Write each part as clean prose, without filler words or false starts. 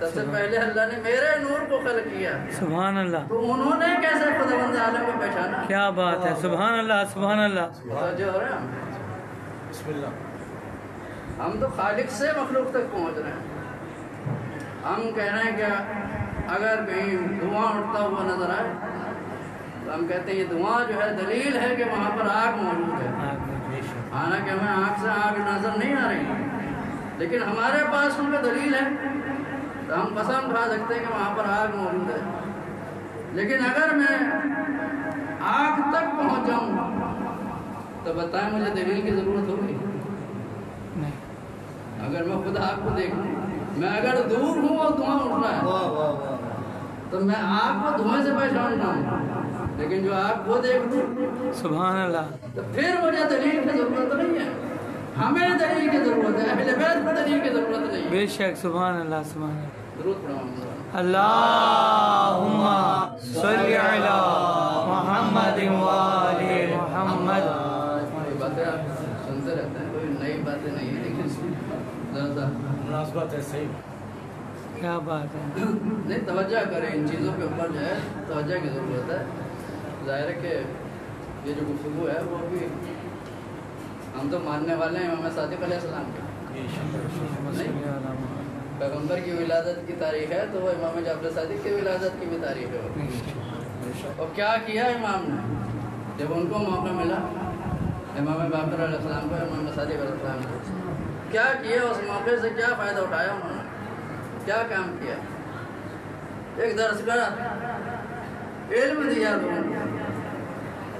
سب سے پہلے اللہ نے میرے نور کو خلق کیا، سبحان اللہ، تو انہوں نے کیسے خداوند عالم کو پہچانا؟ کیا بات ہے، سبحان اللہ سبحان اللہ۔ متوجہ ہو رہے ہیں ہم؟ بسم اللہ۔ ہم تو خالق سے مخلوق تک پہنچ رہے ہیں۔ ہم کہہ رہے ہیں کہ اگر کہیں دھواں اٹھتا ہوا نظر آئے تو ہم کہتے ہیں یہ دھواں جو ہے دلیل ہے کہ وہاں پر آگ موجود ہے، حالانکہ ہمیں آنکھ سے آگ نظر نہیں آ رہی، لیکن ہمارے پاس ان کا دلیل ہے تو ہم قسم کھا سکتے ہیں کہ وہاں پر آگ موجود ہے۔ لیکن اگر میں آگ تک پہنچ جاؤں تو بتائیں مجھے دلیل کی ضرورت ہوگی؟ نہیں، اگر میں خود آگ کو دیکھ لوں، میں اگر دور ہوں اور دھواں اٹھ رہا ہے تو میں آگ کو دھوئیں سے پہچان جاؤں، لیکن جو آگ کو دیکھ لوں سبحان اللہ، تو پھر مجھے دلیل کی ضرورت نہیں ہے۔ ہمیں دلیل کی ضرورت ہے، اہل بیت کو دلیل کی ضرورت نہیں ہے۔ بے شک، سبحان اللہ سبحان اللہ۔ ضرورت پڑھاؤں اللہم صلی علی محمد وآل محمد۔ باتیں آپ سنتے رہتے ہیں، کوئی نئی باتیں نہیں ہیں، لیکن ذرا مناسبت ہے، صحیح۔ کیا بات ہے، نہیں توجہ کریں ان چیزوں کے اوپر، جو ہے توجہ کی ضرورت ہے۔ ظاہر ہے کہ یہ جو گفتگو ہے وہ بھی ہم تو ماننے والے ہیں امام صادق علیہ السلام کے، پیغمبر کی ولادت کی تاریخ ہے تو وہ امام جعفر صادق کی ولادت کی بھی تاریخ ہے۔ اور کیا کیا امام نے جب ان کو موقع ملا، امام باقر علیہ السلام کو، امام صادق علیہ السلام کو، کیا کیا اس موقع سے؟ کیا فائدہ اٹھایا انہوں نے؟ کیا کام کیا؟ ایک درس کا علم دیا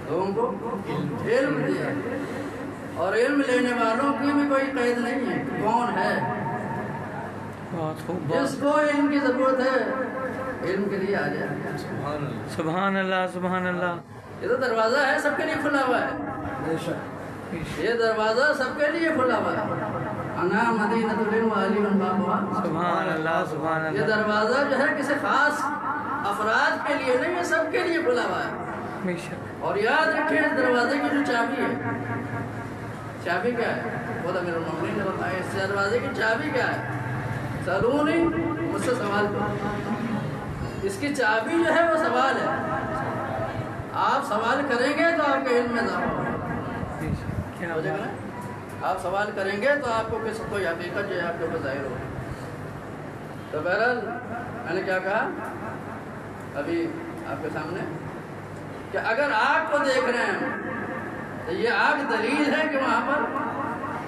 لوگوں کو، علم دیا، اور علم لینے والوں کی بھی کوئی قید نہیں ہے کون ہے۔ بہت خوب، جس کو علم کی ضرورت ہے علم کے لیے آ جائے۔ سبحان اللہ سبحان اللہ۔ یہ تو دروازہ ہے، سب کے لیے کھلا ہوا ہے، یہ دروازہ سب کے لیے کھلا ہوا ہے۔ انا مدینۃ العلم وعلی من بابها، سبحان اللہ سبحان یہ اللہ، دروازہ جو ہے کسی خاص افراد کے لیے نہیں، یہ سب کے لیے کھلا ہوا ہے۔ بے شک، اور یاد رکھیں اس دروازے کی جو چابی ہے، چابی کیا ہے؟ وہ امیر المومنین نے بتایا اس دروازے کی چابی کیا ہے؟ سالونی، مجھ سے سوال کرو۔ اس کی چابی جو ہے وہ سوال ہے، آپ سوال کریں گے تو آپ کے علم میں اضافہ ہوگا۔ بے شک، کیا سمجھ گئے بات، نا؟ آپ سوال کریں گے تو آپ کو کس کوئی حقیقت جو ہے آپ کے اوپر ظاہر ہوگی۔ تو بہرحال میں نے کیا کہا ابھی آپ کے سامنے کہ اگر آگ کو دیکھ رہے ہیں تو یہ آگ دلیل ہے کہ وہاں پر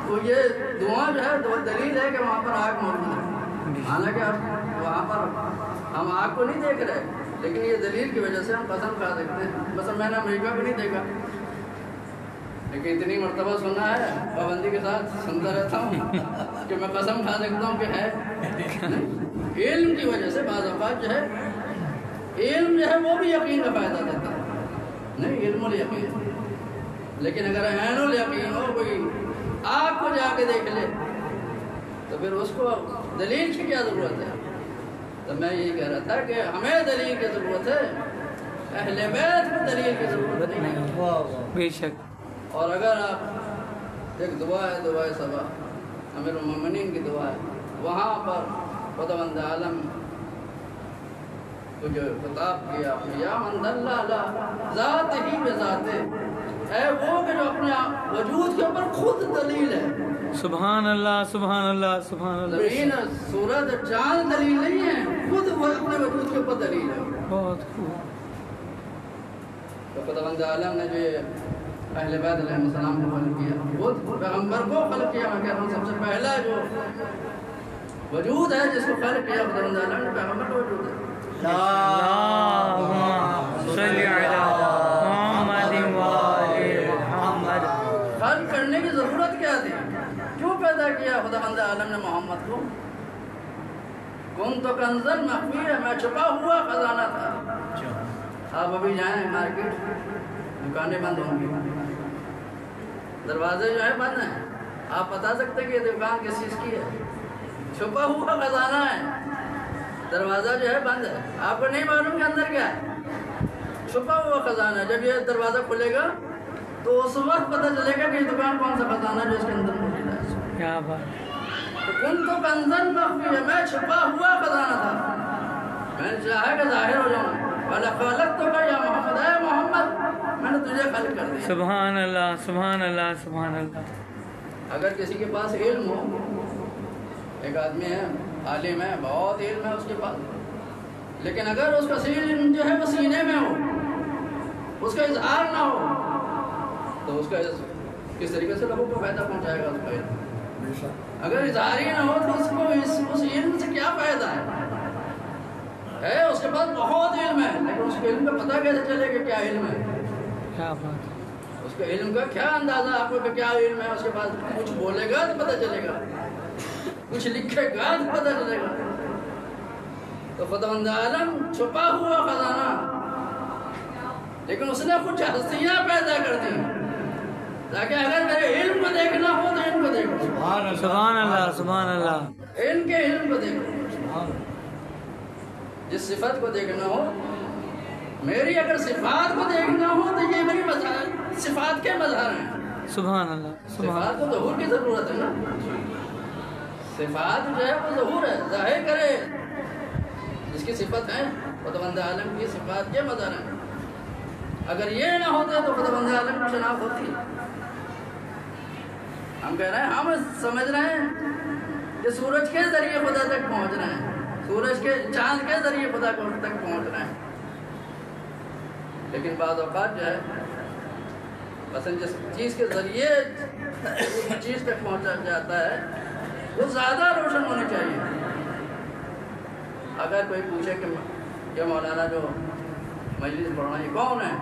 وہ، یہ دھواں جو ہے دلیل ہے کہ وہاں پر آگ موجود ہے۔ حالانکہ اب وہاں پر ہم آگ کو نہیں دیکھ رہے، لیکن یہ دلیل کی وجہ سے ہم قسم کھا سکتے ہیں۔ مثلا میں نے امریکہ کو نہیں دیکھا، لیکن اتنی مرتبہ سنا ہے، پابندی کے ساتھ سنتا رہتا ہوں کہ میں قسم کھا سکتا ہوں کہ ہے۔ علم کی وجہ سے بعض اوقات جو ہے علم جو ہے وہ بھی یقین کا فائدہ دیتا ہے، نہیں علم الیقین۔ لیکن اگر عین الیقین ہو، کوئی آگ کو جا کے دیکھ لے تو پھر اس کو دلیل کی کیا ضرورت ہے؟ تو میں یہی کہہ رہا تھا کہ ہمیں دلیل کی ضرورت ہے، اہل بیت کو دلیل کی ضرورت نہیں ہے۔ بے شک، اور اگر آپ ایک دعا ہے، دعائے صبا امیر المومنین کی دعا ہے، وہاں پر خداوند عالم کو جو خطاب کیا یا من دل علی ذات ہی بذات، اے وہ کہ جو اپنے وجود کے اوپر خود دلیل ہے۔ سبحان اللہ سبحان اللہ سبحان اللہ، زمین سورج چاند دلیل نہیں ہے، خود وہ اپنے وجود کے اوپر دلیل ہے۔ بہت خوب، تو خداوند عالم نے جو اہل بیت علیہ السلام کو خلق کیا، خود پیغمبر کو خلق کیا۔ میں کہہ رہا ہوں سب سے پہلا جو وجود ہے جس کو خلق کیا خداوند عالم نے، پیغمبر کا وجود ہے۔ اللہم صلی علی محمد وآل محمد۔ خلق کرنے کی ضرورت کیا تھی؟ کیوں پیدا کیا خداوند عالم نے محمد کو؟ کنت کنزا مخفیا، میں چھپا ہوا خزانہ تھا۔ آپ ابھی جائیں مارکیٹ، دکانیں بند ہوں گی، دروازے جو ہے بند ہیں، آپ بتا سکتے کہ یہ دکان کس چیز کی ہے؟ چھپا ہوا خزانہ ہے، دروازہ جو ہے بند ہے، آپ کو نہیں معلوم کہ اندر کیا ہے، چھپا ہوا خزانہ ہے۔ جب یہ دروازہ کھلے گا تو اس وقت پتہ چلے گا کہ یہ دکان کون سا خزانہ ہے جو اس کے اندر موجود ہے۔ کیا بات، تو کن تو کنزن مخفی ہے، میں چھپا ہوا خزانہ تھا، میں نے چاہا کہ ظاہر ہو جاؤں، خلق تو کہ یا محمد، اے محمد میں نے تجھے خلق کر دیا۔ سبحان اللہ سبحان اللہ سبحان اللہ۔ اگر کسی کے پاس علم ہو، ایک آدمی ہے عالم ہے، بہت علم ہے اس کے پاس، لیکن اگر اس کا علم جو ہے وہ سینے میں ہو، اس کا اظہار نہ ہو، تو اس کا کس طریقے سے لوگوں کو فائدہ پہنچائے گا اس کا علم؟ اگر اظہار ہی نہ ہو تو اس کو اس علم سے کیا فائدہ ہے؟ اس کے پاس بہت علم ہے، لیکن اس کے علم کا پتہ کیسے چلے گا کیا علم ہے؟ کیا بات ہے۔ اس کے علم کا کیا اندازہ آپ کو کہ کیا علم ہے؟ اس کے پاس کچھ بولے گا تو پتہ چلے گا، کچھ لکھے گا تو پتہ چلے گا۔ تو خداوند عالم چھپا ہوا خزانہ، لیکن اس نے کچھ ہستیاں پیدا کر دی تاکہ اگر میرے علم کو دیکھنا ہو تو ان کو دیکھو، سبحان اللہ سبحان اللہ۔ ان کے علم کو دیکھو۔ جس صفت کو دیکھنا ہو، میری اگر صفات کو دیکھنا ہو تو یہ میری صفات کے مظہر ہیں۔ سبحان اللہ سبحان صفات کو ظہور کی ضرورت ہے نا، صفات جو ہے وہ ظہور ہے، ظاہر کرے جس کی صفت ہے، خداوند عالم کی صفات کے مظہر ہیں۔ اگر یہ نہ ہوتے تو خداوند عالم کی شناخت ہوتی۔ ہم کہہ رہے ہیں، ہم سمجھ رہے ہیں کہ سورج کے ذریعے خدا تک پہنچ رہے ہیں، سورج کے چاند کے ذریعے خدا تک پہنچ رہے ہیں، لیکن بعض اوقات جو ہے مثلا جس چیز کے ذریعے چیز تک پہنچا جاتا ہے وہ زیادہ روشن ہونی چاہیے۔ اگر کوئی پوچھے کہ یہ مولانا جو مجلس پڑھ رہا ہے یہ کون ہے،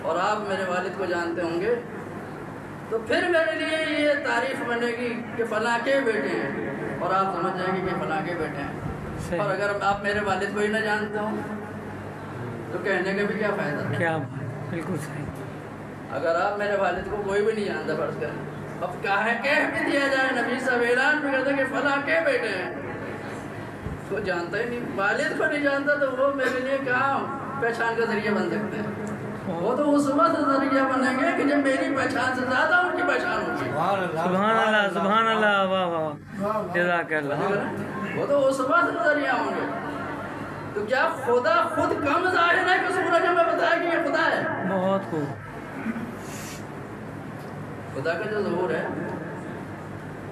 اور آپ میرے والد کو جانتے ہوں گے، تو پھر میرے لیے یہ تعریف بنے گی کہ فلاں کے بیٹے ہیں، اور آپ سمجھ جائیں گے کہ فلاں کے بیٹے ہیں۔ اور اگر آپ میرے والد کو ہی نہ جانتے ہوں تو کہنے کا بھی کیا فائدہ؟ کیا بات، بالکل صحیح۔ اگر آپ میرے والد کو کوئی بھی نہیں جانتا، فرض کریں، اب کہہ بھی دیا جائے، نبی صاحب اعلان بھی کرتا کہ فلاں کے بیٹے ہیں، تو جانتا ہی نہیں، والد کو نہیں جانتا تو وہ میرے لیے کہاں پہچان کا ذریعہ بن سکتے ہیں؟ وہ تو اس وقت ذریعہ بنیں گے کہ جب میری پہچان سے زیادہ ان کی پہچان ہوگی۔ سبحان اللہ سبحان اللہ، واہ واہ، جزاک اللہ۔ وہ تو اس وقت ذریعہ ہوں گے۔ تو کیا خدا خود کم ظاہر ہے کہ سورج ہمیں بتایا کہ یہ خدا ہے؟ بہت خوب۔ خدا کا جو ظہور ہے،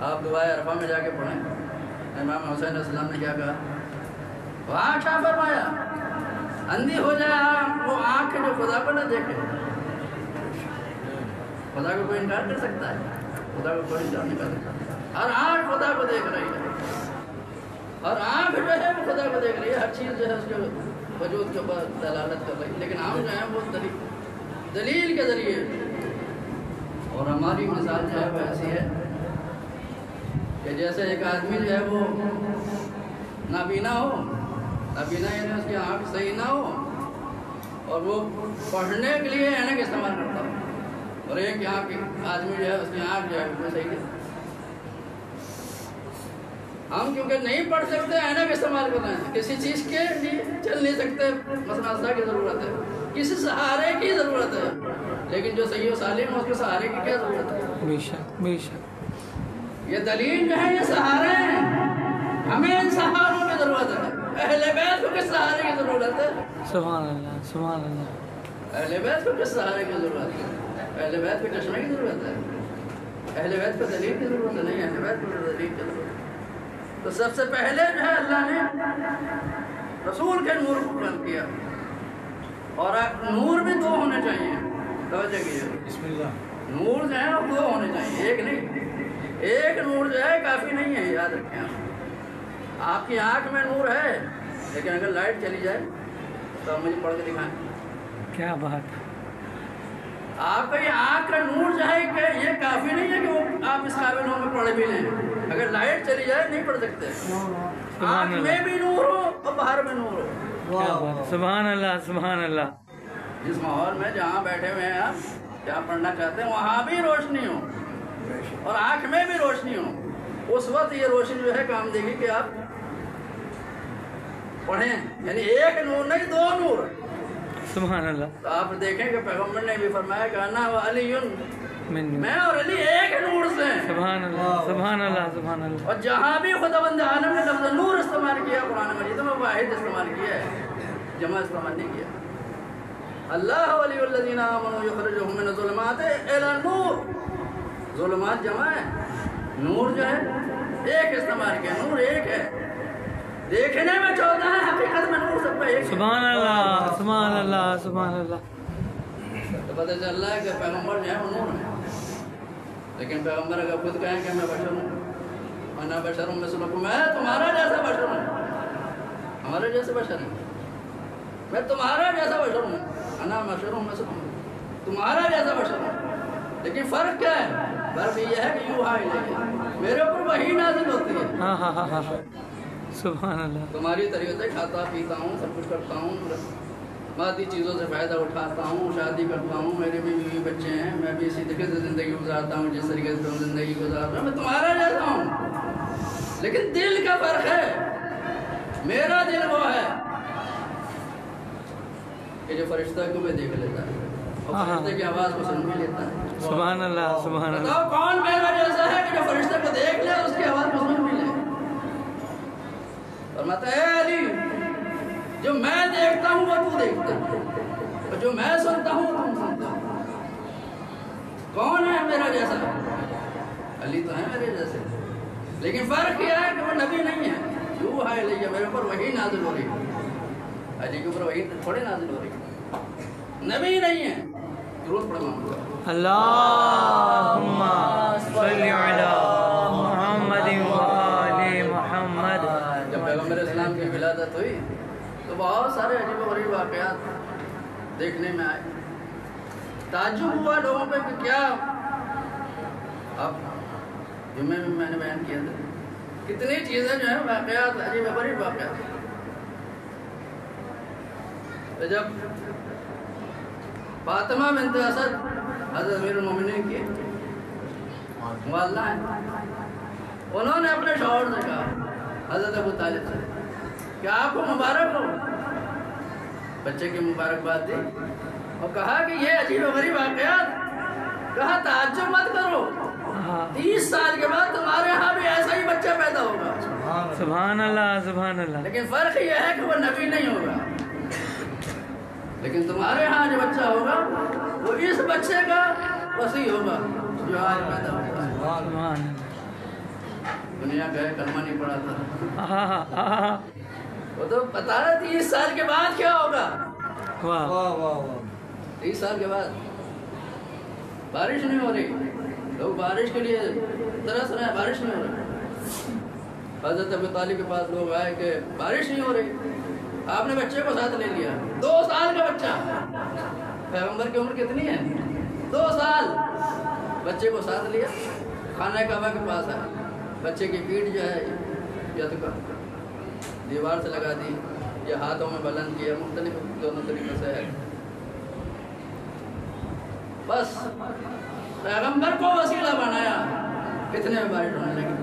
آپ دعائے عرفہ میں جا کے پڑھیں، امام حسین علیہ السلام نے کیا کہا؟ وہاں کیا فرمایا؟ اندھی ہو جائے وہ آنکھ جو خدا کو نہ دیکھے۔ خدا کو کوئی انکار کر سکتا ہے؟ خدا کو کوئی انکار نہیں کر سکتا۔ ہر آنکھ خدا کو دیکھ رہی ہے، ہر آنکھ جو ہے وہ خدا کو دیکھ رہی ہے، ہر چیز جو ہے اس کے وجود کے اوپر دلالت کر رہی ہے، لیکن ہم جو ہیں وہ دلیل کے ذریعے، اور ہماری مثال جو ہے وہ ایسی ہے کہ جیسے ایک آدمی جو ہے وہ نابینا ہو، نابینا یعنی اس کی آنکھ صحیح نہ ہو، اور وہ پڑھنے کے لیے اینک استعمال کرتا ہو، اور ایک آدمی جو ہے اس کی آنکھ جو ہے وہ صحیح ہے۔ ہم کیونکہ نہیں پڑھ سکتے اینک استعمال کر رہے ہیں، کسی چیز کے لیے چل نہیں سکتے، مثلا عصا کی ضرورت ہے، کسی سہارے کی ضرورت ہے، لیکن جو صحیح و سالم ہے اس کے سہارے کی کیا ضرورت ہے؟ بے شک بے شک۔ یہ دلیل جو ہے یہ سہارے ہیں، ہمیں ان سہاروں کی ضرورت ہے۔ اہل بیت کو کس سہارے کی ضرورت ہے؟ سبحان اللہ سبحان اللہ۔ اہل بیت کو کس سہارے کی ضرورت ہے؟ اہل بیت کو چشمے کی ضرورت ہے، اہل بیت کو دلیل کی ضرورت ہے، نہیں اہل بیت کو دلیل کی ضرورت ہے۔ تو سب سے پہلے جو ہے اللہ نے رسول کے نور کو بلند کیا، اور نور بھی دو ہونے چاہیے، توجہ کیجیے، بسم اللہ۔ نور جو ہے وہ دو ہونے چاہیے، ایک نہیں، ایک نور جو ہے کافی نہیں ہے، یاد رکھیں آپ کی آنکھ میں نور ہے، لیکن اگر لائٹ چلی جائے تو آپ مجھے پڑھ کے دکھائیں۔ کیا بات ہے۔ آپ کا یہ آنکھ کا نور جو ہے کہ یہ کافی نہیں ہے کہ وہ آپ اس قابل ہوں میں پڑھ بھی لیں، اگر لائٹ چلی جائے نہیں پڑھ سکتے۔ آنکھ میں بھی نور ہو اور باہر میں نور ہو۔ کیا بات ہے، سبحان اللہ سبحان اللہ۔ جس ماحول میں جہاں بیٹھے ہوئے ہیں آپ، جہاں پڑھنا چاہتے ہیں وہاں بھی روشنی ہو اور آنکھ میں بھی روشنی ہو، اس وقت یہ روشنی جو ہے کام دے گی کہ آپ پڑھیں، یعنی ایک نور نہیں دو نور۔ سبحان اللہ۔ تو آپ دیکھیں کہ پیغمبر نے بھی فرمایا کہ انا و علی میں اور علی ایک نور سے ہیں. سبحان اللہ سبحان اللہ سبحان اللہ. اور جہاں بھی خداوند عالم نے لفظ نور استعمال کیا قرآن مجید میں واحد استعمال کیا ہے, جمع استعمال نہیں کیا. اللہ ولی الذین آمنوا یخرجہم من الظلمات الی النور. ظلمات جمع ہے, نور جو ہے ایک استعمال کیا. نور ایک ہے, دیکھنے میں 14 ہے, حقیقت میں نور سب کا ایک ہے. سبحان اللہ سبحان اللہ سبحان اللہ. تو پتہ چل رہا ہے کہ پیغمبر جو ہے وہ نور ہے. لیکن پیغمبر اگر خود کہیں کہ میں بشر ہوں, انا بشر مثلکم, میں تمہارا جیسا بشر ہوں, ہمارے جیسے بشر ہیں, میں تمہارا جیسا بشر ہوں, انا بشر مثلکم, تمہارا جیسا بشر ہوں. لیکن فرق کیا ہے؟ فرق یہ ہے کہ یوحا الیہ, میرے اوپر وحی نازل ہوتی ہے. ہاں ہاں ہاں ہاں سبحان اللہ. تمہاری طریقے سے کھاتا پیتا ہوں, سب کچھ کرتا ہوں, مادی چیزوں سے فائدہ اٹھاتا ہوں, شادی کرتا ہوں, میرے بھی بیوی بچے ہیں, میں بھی اسی طریقے سے زندگی گزارتا ہوں جس طریقے سے تم زندگی گزار رہا ہوں. میں تمہارا جیسا ہوں, لیکن دل کا فرق ہے. میرا دل وہ ہے کہ جو فرشتہ کو میں دیکھ لیتا ہے اور فرشتے کی آواز کو سن بھی لیتا ہے. سبحان اللہ سبحان اللہ. بتاؤ کون میرا جیسا ہے کہ جو فرشتے کو دیکھ لے اور اس کی آواز کو سن بھی لے. اور مت اے علی, جو میں دیکھتا ہوں وہ تو دیکھتا ہے, اور جو میں سنتا ہوں وہ تم سنتا ہو. کون ہے میرا جیسا؟ علی تو ہے میرے جیسے, لیکن فرق یہ ہے کہ وہ نبی نہیں ہے. یوحا الیہ, میرے اوپر وحی نازل ہو رہی ہے. علی کے اوپر وحی تھوڑی نازل ہو رہی ہے, نبی نہیں ہے. ضرور پڑھنا ہوگا. اللہم صلی علی محمد و آل محمد. جب پیغمبر اسلام کی ولادت ہوئی تو بہت سارے عجیب و غریب واقعات دیکھنے میں آئے. تعجب ہوا لوگوں پہ کہ کیا, اب جمعے میں میں نے بیان کیا تھا کتنی چیزیں جو ہیں واقعات, عجیب و غریب واقعات. تو جب فاطمہ بنت اسد حضرت امیر المومنین کی والدہ ہیں, انہوں نے اپنے شوہر سے کہا, حضرت ابو طالب سے, کہ آپ کو مبارک ہو. بچے کی مبارکباد دی اور کہا کہ یہ عجیب و غریب واقعات, کہا تعجب مت کرو, 30 سال کے بعد تمہارے ہاں بھی ایسا ہی بچہ پیدا ہوگا. سبحان اللہ سبحان اللہ. لیکن فرق یہ ہے کہ وہ نبی نہیں ہوگا, لیکن تمہارے ہاں جو بچہ ہوگا وہ اس بچے کا وسیع ہوگا جو آج پیدا ہوگا. سبحان دنیا کا کلمہ نہیں پڑا تھا, اللہ. وہ تو بتا رہا 30 سال کے بعد کیا ہوگا. واہ واہ واہ واہ. 30 سال کے بعد بارش نہیں ہو رہی, لوگ بارش کے لیے ترس رہے ہیں, بارش نہیں ہو رہی. حضرت ابو طالب کے پاس لوگ آئے کہ بارش نہیں ہو رہی, آپ نے بچے کو ساتھ لے لیا, 2 سال کا بچہ. پیغمبر کی عمر کتنی ہے؟ 2 سال. بچے کو ساتھ لیا, خانہ کعبہ کے پاس آیا, بچے کی پیٹھ جو ہے یا تو دیوار سے لگا دی یا ہاتھوں میں بلند کیا, مختلف دونوں طریقے سے ہے. بس پیغمبر کو وسیلہ بنایا, کتنے میں بارش ہونے لگی.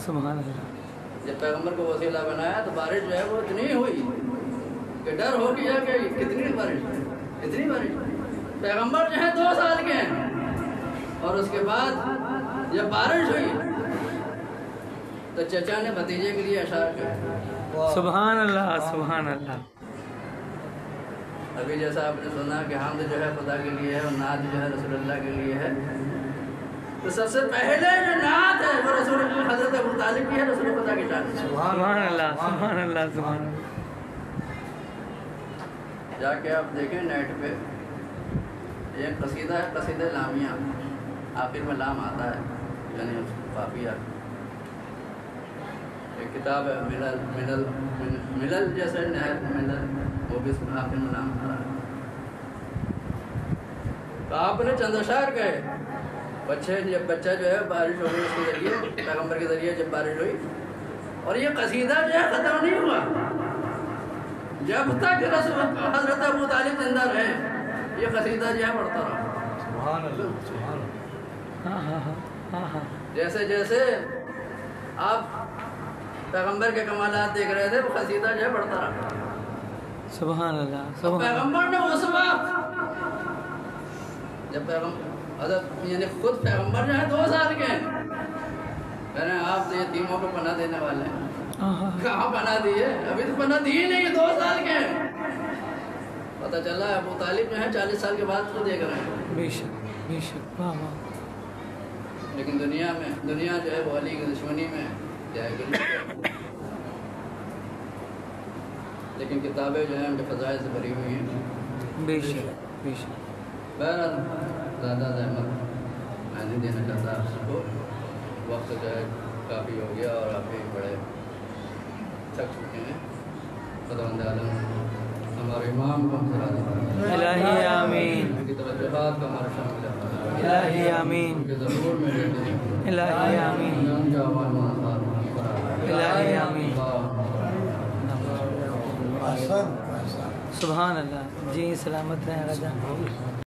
سبحان اللہ. جب پیغمبر کو وسیلہ بنایا تو بارش جو ہے وہ اتنی ہوئی کہ ڈر ہو گیا کہ کتنی بارش, اتنی بارش. پیغمبر جو ہے 2 سال کے ہیں, اور اس کے بعد جب بارش ہوئی تو چچا نے بھتیجے کے لیے اشعار کیا. سبحان اللہ سبحان اللہ. ابھی جیسا آپ نے سنا کہ حمد جو ہے خدا کے لیے ہے اور نعت جو ہے رسول اللہ کے لیے ہے, تو سب سے پہلے جو نعت ہے وہ رسول اللہ حضرت ابو طالب کی ہے, رسول خدا کی شان. سبحان اللہ سبحان اللہ سبحان اللہ. جا کے آپ دیکھیں نیٹ پہ, ایک قصیدہ ہے, قصیدہ لامیہ, آخر میں لام آتا ہے, یعنی قافیہ. ایک کتاب ہے ملل جیسے نہر ملل, وہ بھی اس میں آخر میں نام آ رہا ہے. تو آپ نے چند اشعار کہے. جب بچہ جو ہے بارش ہو گئی اس کے ذریعے, پیغمبر کے ذریعے جب بارش ہوئی, اور یہ قصیدہ جو ہے ختم نہیں ہوا جب تک حضرت ابو طالب زندہ رہے. یہ قصیدہ جو ہے بڑھتا رہا. سبحان اللہ سبحان اللہ. جیسے جیسے آپ پیغمبر کے کمالات دیکھ رہے تھے, وہ قصیدہ جو ہے بڑھتا رہا. سبحان اللہ سبحان اللہ. پیغمبر نے اس وقت جب حضرت یعنی خود پیغمبر جو ہے 2 سال کے ہیں، کہہ رہے ہیں آپ تو یتیموں کو پناہ دینے والے ہیں. کہاں پناہ دیے؟ ابھی تو پناہ دی نہیں، 2 سال کے ہیں. پتہ چلا ہے ابو طالب جو ہے 40 سال کے بعد کو دیکھ رہے ہیں. بے شک بے شک. واہ واہ. لیکن دنیا جو ہے وہ علی کی دشمنی میں جائے گی. لیکن کتابیں جو ہیں ان کے فضائل سے بھری ہوئی ہیں. بے شک بے شک. بہرحال زیادہ زحمت میں نہیں دینا چاہتا آپ کو، وقت جو ہے کافی ہو گیا اور آپ بھی بڑے تھک چکے ہیں. خداوند عالم ہمارے امام کو الہی آمین. ان کی توجہات کو ہمارا شامل ہے. الہی آمین. ان کے ضرور میں رہتے ہیں. الہی آمین. ان کا آواز منصار الہی آمین. سبحان اللہ. جی سلامت رہیں رضا.